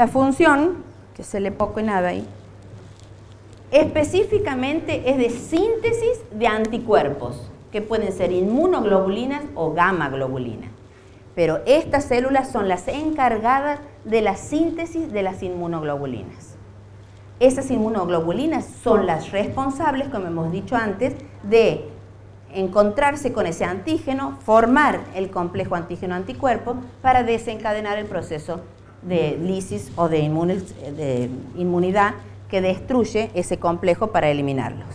La función, que se lee poco y nada ahí, específicamente es de síntesis de anticuerpos, que pueden ser inmunoglobulinas o gamma globulinas. Pero estas células son las encargadas de la síntesis de las inmunoglobulinas. Esas inmunoglobulinas son las responsables, como hemos dicho antes, de encontrarse con ese antígeno, formar el complejo antígeno-anticuerpo para desencadenar el proceso de lisis o de inmunidad que destruye ese complejo para eliminarlos.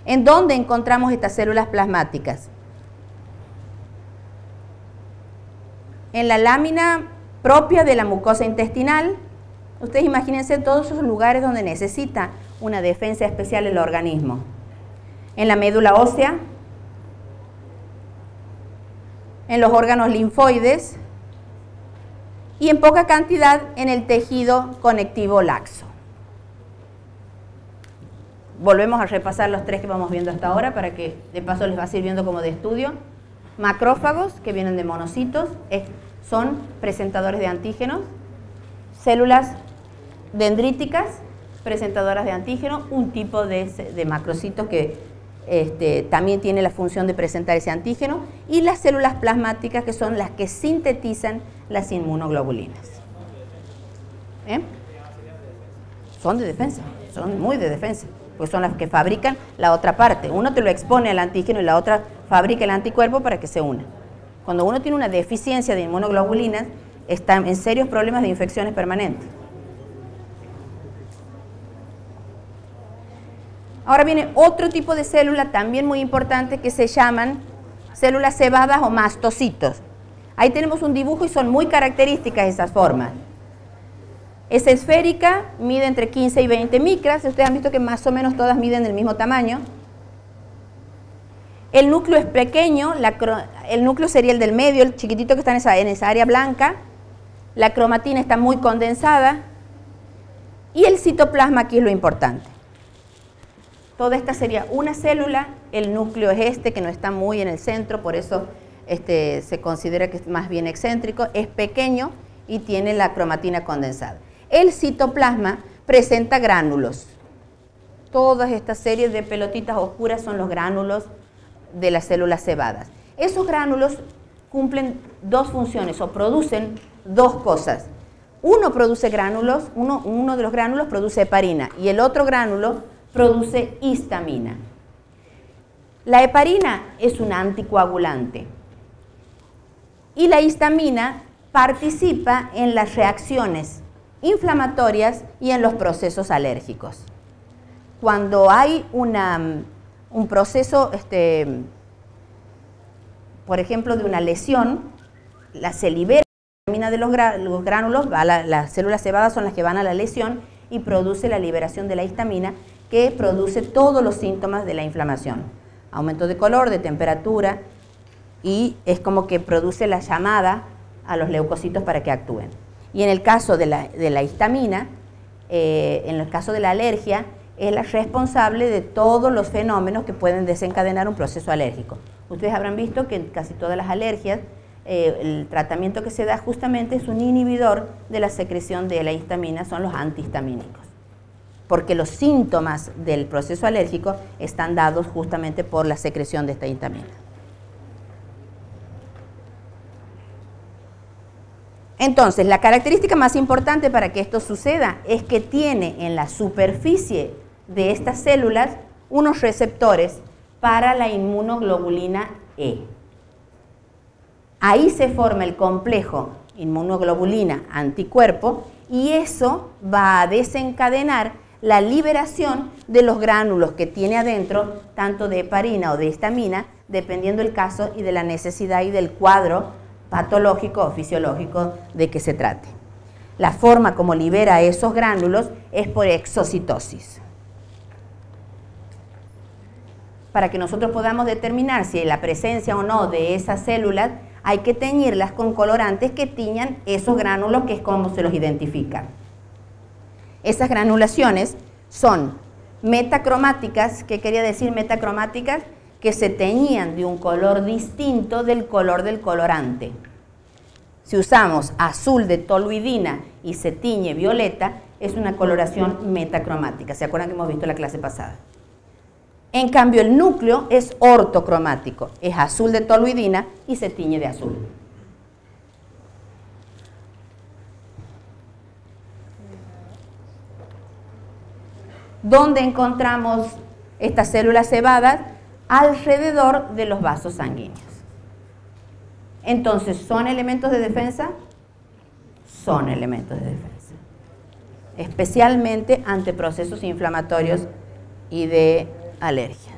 ¿En dónde encontramos estas células plasmáticas? En la lámina propia de la mucosa intestinal. Ustedes imagínense todos esos lugares donde necesita una defensa especial el organismo. En la médula ósea, en los órganos linfoides y en poca cantidad en el tejido conectivo laxo. Volvemos a repasar los tres que vamos viendo hasta ahora para que de paso les va sirviendo como de estudio. Macrófagos, que vienen de monocitos, son presentadores de antígenos. Células dendríticas, presentadoras de antígenos, un tipo de macrocitos que también tiene la función de presentar ese antígeno, y las células plasmáticas, que son las que sintetizan las inmunoglobulinas. Son de defensa, son muy de defensa, porque son las que fabrican la otra parte. Uno te lo expone al antígeno y la otra fabrica el anticuerpo para que se una. Cuando uno tiene una deficiencia de inmunoglobulinas, está en serios problemas de infecciones permanentes. Ahora viene otro tipo de célula también muy importante que se llaman células cebadas o mastocitos. Ahí tenemos un dibujo y son muy características esas formas. Es esférica, mide entre 15 y 20 micras. Ustedes han visto que más o menos todas miden del mismo tamaño. El núcleo es pequeño, el núcleo sería el del medio, el chiquitito que está en esa área blanca. La cromatina está muy condensada y el citoplasma aquí es lo importante. Toda esta sería una célula, el núcleo es este que no está muy en el centro, por eso se considera que es más bien excéntrico, es pequeño y tiene la cromatina condensada. El citoplasma presenta gránulos. Todas estas series de pelotitas oscuras son los gránulos de las células cebadas. Esos gránulos cumplen dos funciones o producen dos cosas. Uno produce gránulos, uno de los gránulos produce heparina y el otro gránulo produce histamina. La heparina es un anticoagulante y la histamina participa en las reacciones inflamatorias y en los procesos alérgicos. Cuando hay un proceso, por ejemplo, de una lesión, se libera la histamina de los gránulos, las células cebadas son las que van a la lesión y produce la liberación de la histamina, que produce todos los síntomas de la inflamación. Aumento de color, de temperatura, y es como que produce la llamada a los leucocitos para que actúen. Y en el caso de la histamina, en el caso de la alergia, es la responsable de todos los fenómenos que pueden desencadenar un proceso alérgico. Ustedes habrán visto que en casi todas las alergias, el tratamiento que se da justamente es un inhibidor de la secreción de la histamina, son los antihistamínicos, porque los síntomas del proceso alérgico están dados justamente por la secreción de esta histamina. Entonces, la característica más importante para que esto suceda es que tiene en la superficie de estas células unos receptores para la inmunoglobulina E. Ahí se forma el complejo inmunoglobulina-anticuerpo y eso va a desencadenar la liberación de los gránulos que tiene adentro, tanto de heparina o de histamina, dependiendo del caso y de la necesidad y del cuadro patológico o fisiológico de que se trate. La forma como libera esos gránulos es por exocitosis. Para que nosotros podamos determinar si hay la presencia o no de esas células, hay que teñirlas con colorantes que tiñan esos gránulos, que es como se los identifica. Esas granulaciones son metacromáticas. ¿Qué quería decir metacromáticas? Que se teñían de un color distinto del color del colorante. Si usamos azul de toluidina y se tiñe violeta, es una coloración metacromática. ¿Se acuerdan que hemos visto en la clase pasada? En cambio, el núcleo es ortocromático. Es azul de toluidina y se tiñe de azul. ¿Dónde encontramos estas células cebadas? Alrededor de los vasos sanguíneos. Entonces, ¿son elementos de defensa? Son elementos de defensa. Especialmente ante procesos inflamatorios y de alergias.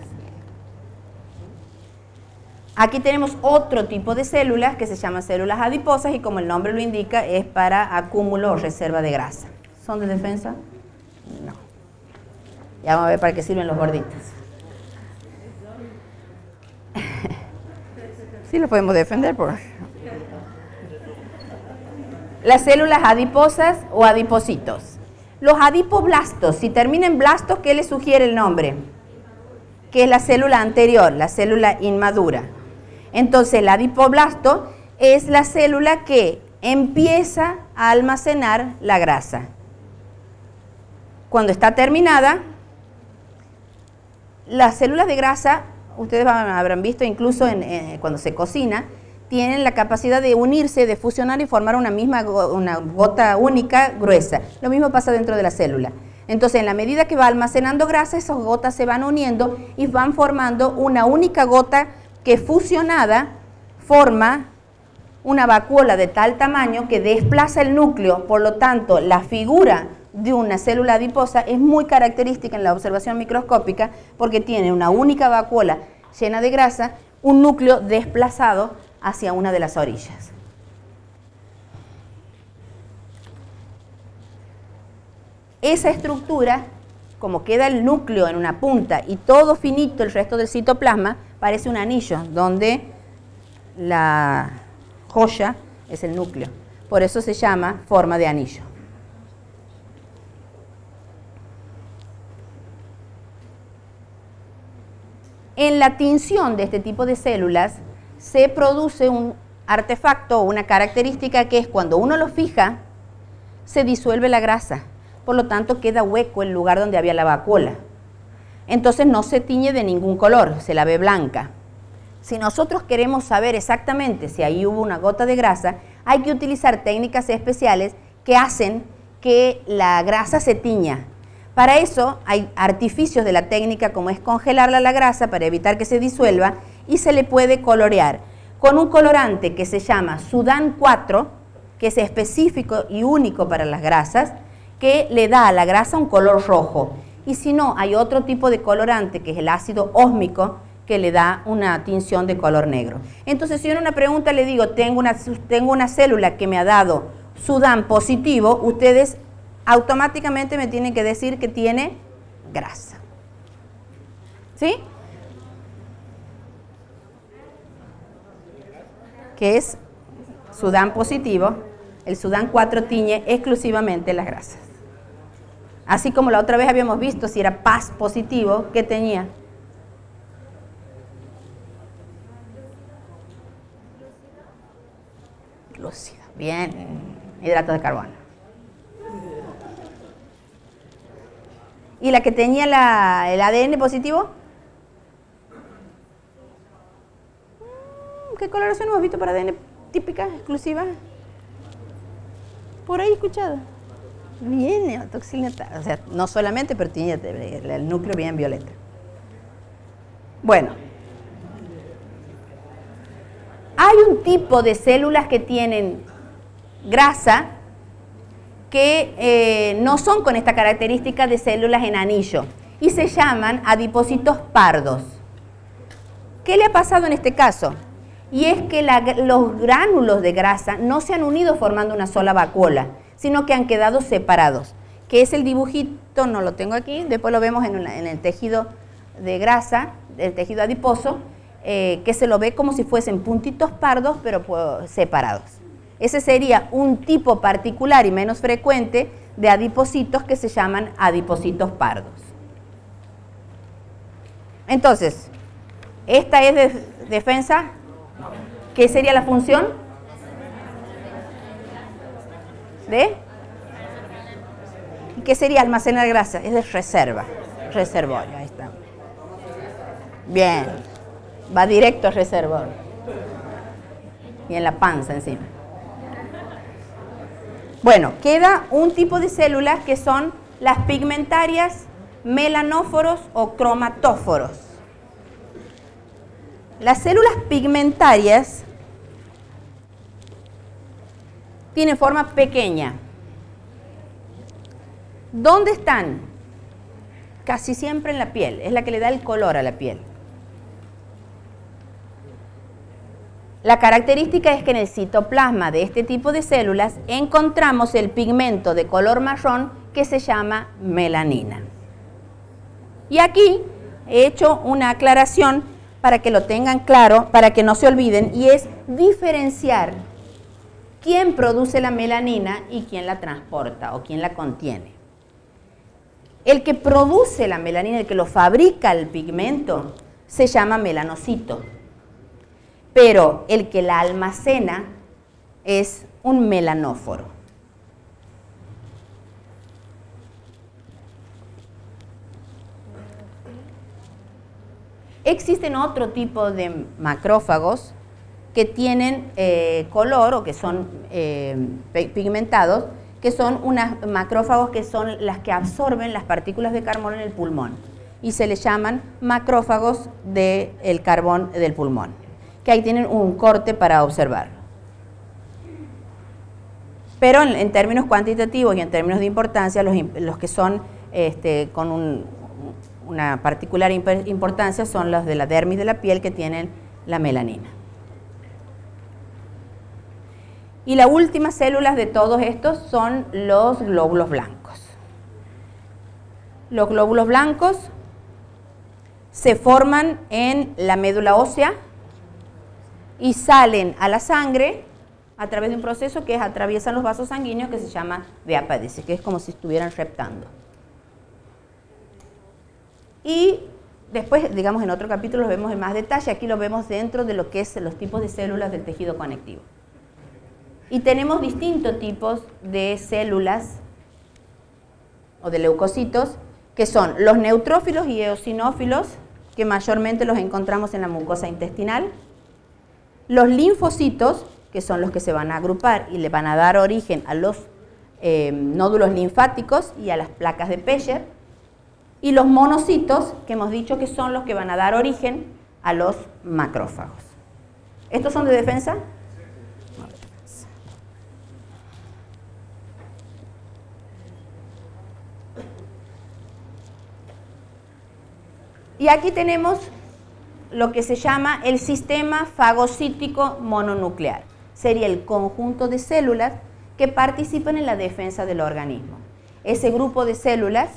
Aquí tenemos otro tipo de células que se llaman células adiposas y como el nombre lo indica, es para acúmulo o reserva de grasa. ¿Son de defensa? No. Ya vamos a ver para qué sirven los gorditos. Sí los podemos defender por... Las células adiposas o adipocitos. Los adipoblastos, si termina en blastos, ¿qué le sugiere el nombre? Que es la célula anterior, la célula inmadura. Entonces, el adipoblasto es la célula que empieza a almacenar la grasa. Cuando está terminada, las células de grasa, ustedes habrán visto incluso cuando se cocina, tienen la capacidad de unirse, de fusionar y formar una gota única gruesa. Lo mismo pasa dentro de la célula. Entonces, en la medida que va almacenando grasa, esas gotas se van uniendo y van formando una única gota que fusionada forma una vacuola de tal tamaño que desplaza el núcleo. Por lo tanto, la figura de una célula adiposa es muy característica en la observación microscópica porque tiene una única vacuola llena de grasa, un núcleo desplazado hacia una de las orillas. Esa estructura, como queda el núcleo en una punta y todo finito el resto del citoplasma, parece un anillo donde la joya es el núcleo. Por eso se llama forma de anillo. En la tinción de este tipo de células se produce un artefacto o una característica que es cuando uno lo fija, se disuelve la grasa. Por lo tanto, queda hueco el lugar donde había la vacuola. Entonces no se tiñe de ningún color, se la ve blanca. Si nosotros queremos saber exactamente si ahí hubo una gota de grasa, hay que utilizar técnicas especiales que hacen que la grasa se tiña. Para eso hay artificios de la técnica como es congelarla la grasa para evitar que se disuelva y se le puede colorear con un colorante que se llama Sudan 4, que es específico y único para las grasas, que le da a la grasa un color rojo. Y si no, hay otro tipo de colorante que es el ácido ósmico que le da una tinción de color negro. Entonces, si yo en una pregunta le digo, tengo una célula que me ha dado Sudan positivo, ustedes automáticamente me tienen que decir que tiene grasa. ¿Sí? Que es Sudan positivo. El Sudan 4 tiñe exclusivamente las grasas. Así como la otra vez habíamos visto si era PAS positivo, ¿qué tenía? Glúcida. Bien, hidratos de carbono. ¿Y la que tenía el ADN positivo? ¿Qué coloración hemos visto para ADN típica, exclusiva? Por ahí escuchado. Bien, neotoxina, o sea, no solamente, pero tiene el núcleo bien violeta. Bueno, hay un tipo de células que tienen grasa que no son con esta característica de células en anillo y se llaman adipocitos pardos. ¿Qué le ha pasado en este caso? Y es que los gránulos de grasa no se han unido formando una sola vacuola, sino que han quedado separados, que es el dibujito, no lo tengo aquí, después lo vemos en el tejido de grasa, el tejido adiposo, que se lo ve como si fuesen puntitos pardos, pero separados. Ese sería un tipo particular y menos frecuente de adipocitos que se llaman adipocitos pardos. Entonces, ¿esta es defensa? ¿Qué sería la función? ¿De? ¿Y qué sería almacenar grasa? Es de reserva, reservorio, ahí está. Bien, va directo al reservorio. Y en la panza encima. Bueno, queda un tipo de células que son las pigmentarias, melanóforos o cromatóforos. Las células pigmentarias tienen forma pequeña. ¿Dónde están? Casi siempre en la piel, es la que le da el color a la piel. La característica es que en el citoplasma de este tipo de células encontramos el pigmento de color marrón que se llama melanina. Y aquí he hecho una aclaración para que lo tengan claro, para que no se olviden, y es diferenciar quién produce la melanina y quién la transporta o quién la contiene. El que produce la melanina, el que lo fabrica el pigmento, se llama melanocito. Pero el que la almacena es un melanóforo. Existen otro tipo de macrófagos que tienen color o que son pigmentados, que son unos macrófagos que son las que absorben las partículas de carbono en el pulmón y se les llaman macrófagos del carbón del pulmón, que ahí tienen un corte para observarlo. Pero en términos cuantitativos y en términos de importancia, los que son con una particular importancia son los de la dermis de la piel que tienen la melanina. Y las últimas células de todos estos son los glóbulos blancos. Los glóbulos blancos se forman en la médula ósea y salen a la sangre a través de un proceso que atraviesan los vasos sanguíneos que se llama diapéresis, que es como si estuvieran reptando. Y después, digamos, en otro capítulo lo vemos en más detalle, aquí lo vemos dentro de lo que es los tipos de células del tejido conectivo. Y tenemos distintos tipos de células o de leucocitos, que son los neutrófilos y eosinófilos, que mayormente los encontramos en la mucosa intestinal, los linfocitos, que son los que se van a agrupar y le van a dar origen a los nódulos linfáticos y a las placas de Peyer, y los monocitos, que hemos dicho que son los que van a dar origen a los macrófagos. ¿Estos son de defensa? Y aquí tenemos lo que se llama el sistema fagocítico mononuclear. Sería el conjunto de células que participan en la defensa del organismo. Ese grupo de células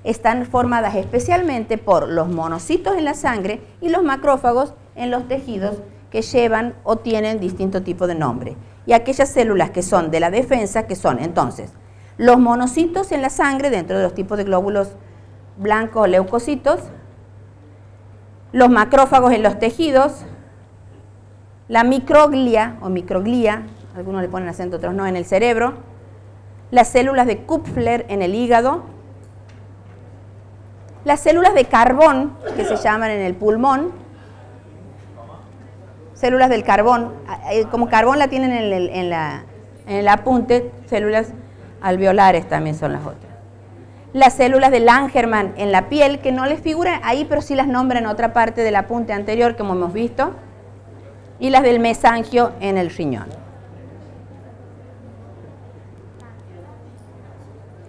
están formadas especialmente por los monocitos en la sangre y los macrófagos en los tejidos que llevan o tienen distinto tipo de nombre. Y aquellas células que son de la defensa, que son entonces los monocitos en la sangre dentro de los tipos de glóbulos blancos o leucocitos, los macrófagos en los tejidos, la microglia o microglía, algunos le ponen acento, otros no, en el cerebro, las células de Kupffer en el hígado, las células de carbón, que se llaman en el pulmón, células del carbón, como carbón la tienen en el apunte, células alveolares también son las otras. Las células de Langermann en la piel, que no les figuran ahí, pero sí las nombran en otra parte del apunte anterior, como hemos visto, y las del mesangio en el riñón.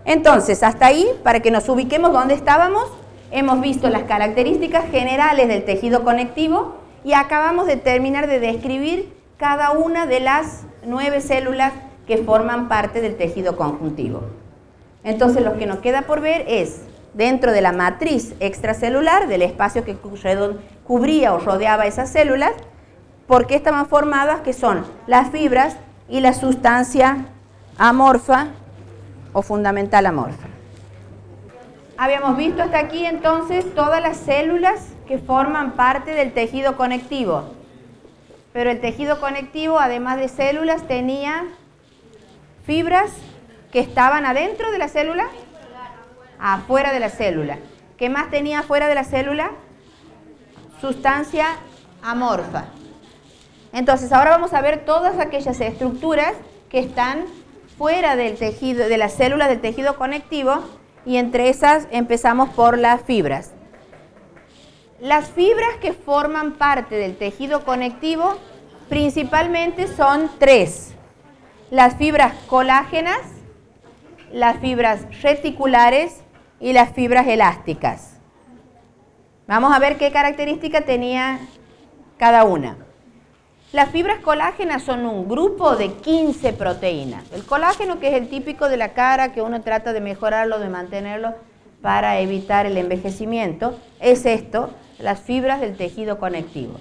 Entonces, hasta ahí, para que nos ubiquemos dónde estábamos, hemos visto las características generales del tejido conectivo y acabamos de terminar de describir cada una de las 9 células que forman parte del tejido conjuntivo. Entonces, lo que nos queda por ver es, dentro de la matriz extracelular, del espacio que cubría o rodeaba esas células, por qué estaban formadas, que son las fibras y la sustancia amorfa o fundamental amorfa. Habíamos visto hasta aquí entonces todas las células que forman parte del tejido conectivo. Pero el tejido conectivo, además de células, tenía fibras que estaban adentro de la célula, afuera de la célula. ¿Qué más tenía afuera de la célula? Sustancia amorfa. Entonces, ahora vamos a ver todas aquellas estructuras que están fuera del tejido, de las células del tejido conectivo, y entre esas empezamos por las fibras. Las fibras que forman parte del tejido conectivo principalmente son tres: las fibras colágenas, las fibras reticulares y las fibras elásticas. Vamos a ver qué característica tenía cada una. Las fibras colágenas son un grupo de 15 proteínas. El colágeno, que es el típico de la cara, que uno trata de mejorarlo, de mantenerlo para evitar el envejecimiento, es esto, las fibras del tejido conectivo.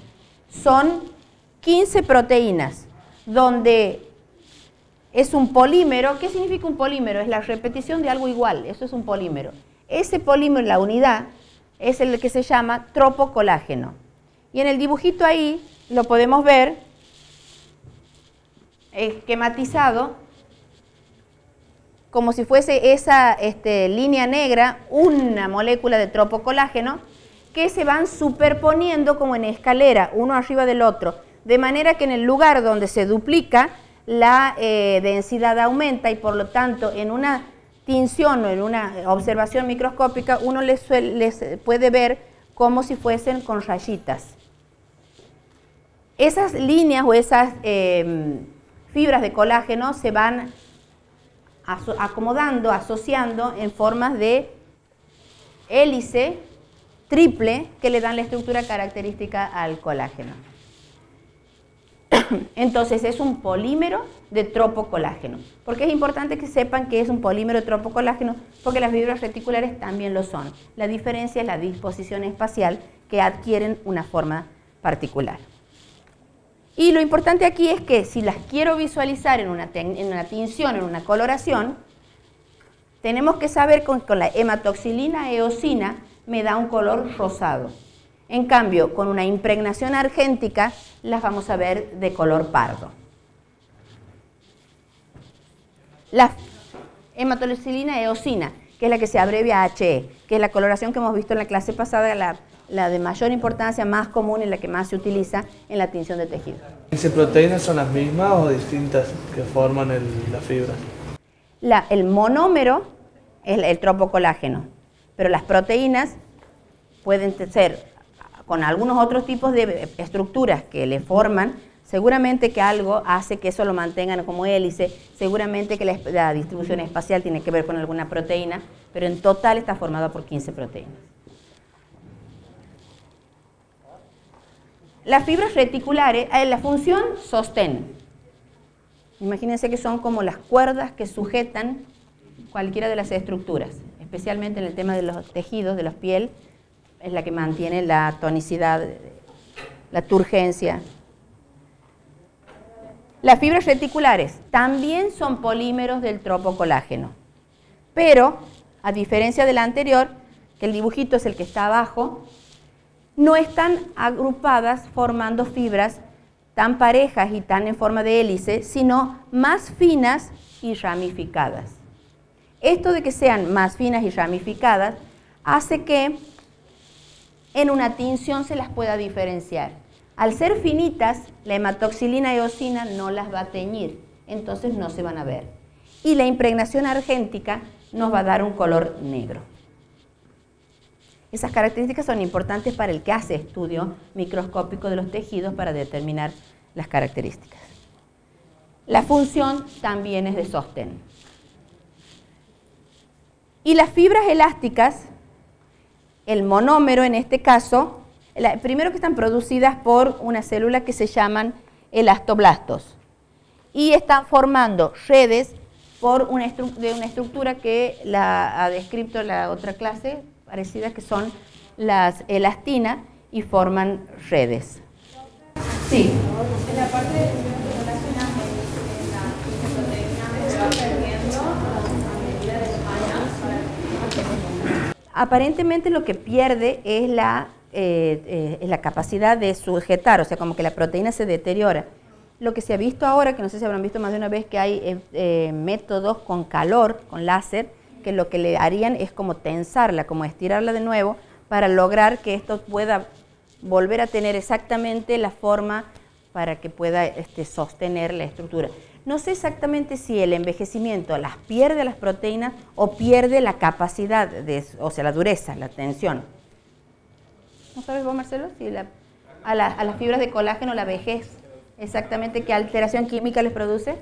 Son 15 proteínas, donde es un polímero. ¿Qué significa un polímero? Es la repetición de algo igual, eso es un polímero. Ese polímero, la unidad, es el que se llama tropocolágeno. Y en el dibujito ahí lo podemos ver esquematizado como si fuese esa línea negra, una molécula de tropocolágeno que se van superponiendo como en escalera, uno arriba del otro, de manera que en el lugar donde se duplica, la densidad aumenta, y por lo tanto en una tinción o en una observación microscópica uno les puede ver como si fuesen con rayitas. Esas líneas o esas fibras de colágeno se van acomodando, asociando en formas de hélice triple que le dan la estructura característica al colágeno. Entonces es un polímero de tropocolágeno. ¿Por qué es importante que sepan que es un polímero de tropocolágeno? Porque las fibras reticulares también lo son. La diferencia es la disposición espacial, que adquieren una forma particular. Y lo importante aquí es que si las quiero visualizar en una tinción, en una coloración, tenemos que saber con la hematoxilina eosina me da un color rosado. En cambio, con una impregnación argéntica las vamos a ver de color pardo. La hematoxilina eosina, que es la que se abrevia HE, que es la coloración que hemos visto en la clase pasada, la de mayor importancia, más común y la que más se utiliza en la tinción de tejido. ¿Las proteínas son las mismas o distintas que forman las fibras? El monómero es el tropocolágeno, pero las proteínas pueden ser con algunos otros tipos de estructuras que le forman. Seguramente que algo hace que eso lo mantengan como hélice, seguramente que la distribución espacial tiene que ver con alguna proteína, pero en total está formada por 15 proteínas. Las fibras reticulares, la función sostén. Imagínense que son como las cuerdas que sujetan cualquiera de las estructuras, especialmente en el tema de los tejidos, de la piel, es la que mantiene la tonicidad, la turgencia. Las fibras reticulares también son polímeros del tropocolágeno, pero a diferencia de la anterior, que el dibujito es el que está abajo, no están agrupadas formando fibras tan parejas y tan en forma de hélice, sino más finas y ramificadas. Esto de que sean más finas y ramificadas hace que en una tinción se las pueda diferenciar. Al ser finitas, la hematoxilina eosina no las va a teñir, entonces no se van a ver. Y la impregnación argéntica nos va a dar un color negro. Esas características son importantes para el que hace estudio microscópico de los tejidos para determinar las características. La función también es de sostén. Y las fibras elásticas, el monómero en este caso, primero que están producidas por una célula que se llaman elastoblastos y están formando redes de una estructura que la ha descrito la otra clase parecida, que son las elastinas, y forman redes. Sí. En la parte de relacionada en la proteína, ¿se va perdiendo a medida de los años? Aparentemente lo que pierde es la capacidad de sujetar, o sea, como que la proteína se deteriora. lo que se ha visto ahora, que no sé si habrán visto más de una vez, que hay métodos con calor, con láser, que lo que le harían es como tensarla, como estirarla de nuevo, para lograr que esto pueda volver a tener exactamente la forma para que pueda sostener la estructura. No sé exactamente si el envejecimiento las pierde las proteínas o pierde la capacidad, o sea, la dureza, la tensión. ¿No sabes vos, Marcelo? Si a las fibras de colágeno la vejez, exactamente qué alteración química les produce.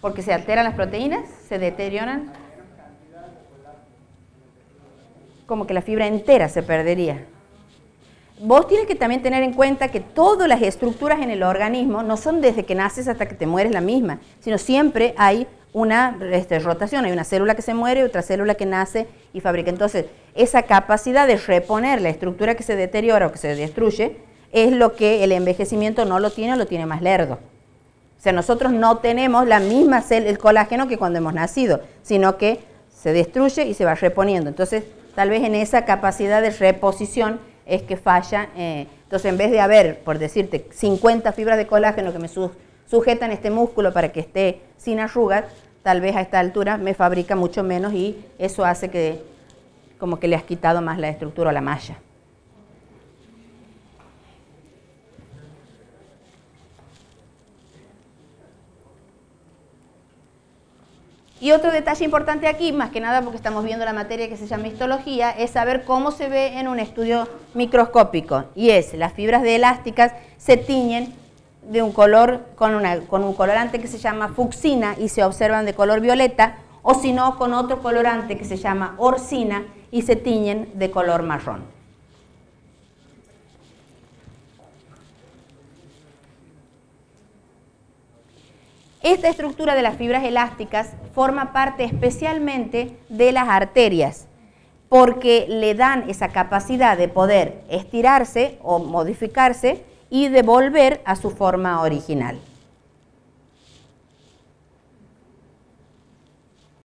Porque se alteran las proteínas, se deterioran. Como que la fibra entera se perdería. Vos tienes que también tener en cuenta que todas las estructuras en el organismo no son desde que naces hasta que te mueres la misma, sino siempre hay una rotación, hay una célula que se muere, otra célula que nace y fabrica. Entonces, esa capacidad de reponer la estructura que se deteriora o que se destruye es lo que el envejecimiento no lo tiene o lo tiene más lerdo. O sea, nosotros no tenemos la misma el colágeno que cuando hemos nacido, sino que se destruye y se va reponiendo. Entonces, tal vez en esa capacidad de reposición es que falla. Entonces, en vez de haber, por decirte, 50 fibras de colágeno que me sujetan este músculo para que esté sin arrugas, tal vez a esta altura me fabrica mucho menos y eso hace que como que le has quitado más la estructura o la malla. Y otro detalle importante aquí, más que nada porque estamos viendo la materia que se llama histología, es saber cómo se ve en un estudio microscópico. Y es, las fibras de elásticas se tiñen de un color, con un colorante que se llama fucsina y se observan de color violeta, o si no, con otro colorante que se llama orcina y se tiñen de color marrón. Esta estructura de las fibras elásticas forma parte especialmente de las arterias, porque le dan esa capacidad de poder estirarse o modificarse y de volver a su forma original.